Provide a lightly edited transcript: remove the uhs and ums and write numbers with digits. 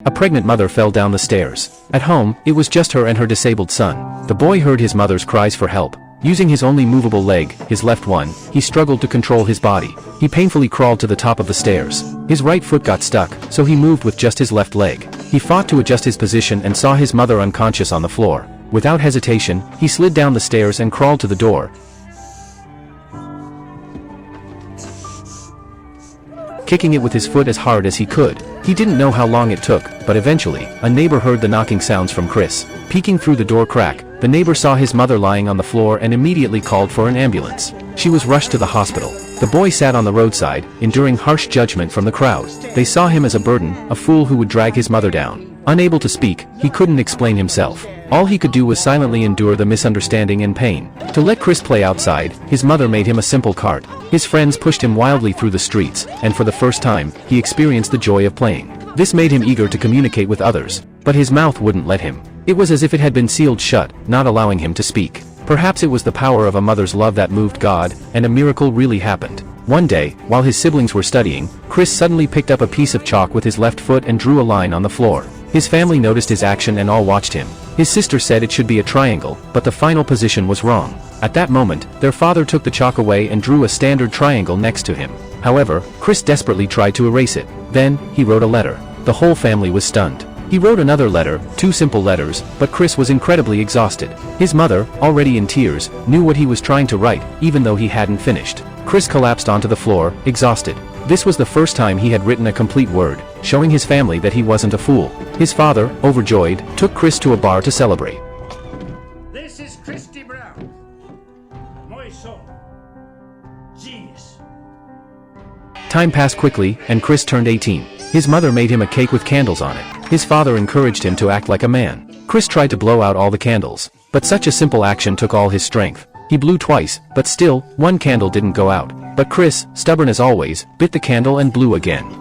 A pregnant mother fell down the stairs. At home, it was just her and her disabled son. The boy heard his mother's cries for help. Using his only movable leg, his left one, he struggled to control his body. He painfully crawled to the top of the stairs. His right foot got stuck, so he moved with just his left leg. He fought to adjust his position and saw his mother unconscious on the floor. Without hesitation, he slid down the stairs and crawled to the door, kicking it with his foot as hard as he could. He didn't know how long it took, but eventually, a neighbor heard the knocking sounds from Chris. Peeking through the door crack, the neighbor saw his mother lying on the floor and immediately called for an ambulance. She was rushed to the hospital. The boy sat on the roadside, enduring harsh judgment from the crowd. They saw him as a burden, a fool who would drag his mother down. Unable to speak, he couldn't explain himself. All he could do was silently endure the misunderstanding and pain. To let Chris play outside, his mother made him a simple cart. His friends pushed him wildly through the streets, and for the first time, he experienced the joy of playing. This made him eager to communicate with others, but his mouth wouldn't let him. It was as if it had been sealed shut, not allowing him to speak. Perhaps it was the power of a mother's love that moved God, and a miracle really happened. One day, while his siblings were studying, Chris suddenly picked up a piece of chalk with his left foot and drew a line on the floor. His family noticed his action and all watched him. His sister said it should be a triangle, but the final position was wrong. At that moment, their father took the chalk away and drew a standard triangle next to him. However, Chris desperately tried to erase it. Then, he wrote a letter. The whole family was stunned. He wrote another letter, 2 simple letters, but Chris was incredibly exhausted. His mother, already in tears, knew what he was trying to write, even though he hadn't finished. Chris collapsed onto the floor, exhausted. This was the first time he had written a complete word, showing his family that he wasn't a fool. His father, overjoyed, took Chris to a bar to celebrate. This is Christy Brown, my son. Jeez. Time passed quickly, and Chris turned 18. His mother made him a cake with candles on it. His father encouraged him to act like a man. Chris tried to blow out all the candles, but such a simple action took all his strength. He blew twice, but still, one candle didn't go out. But Chris, stubborn as always, bit the candle and blew again.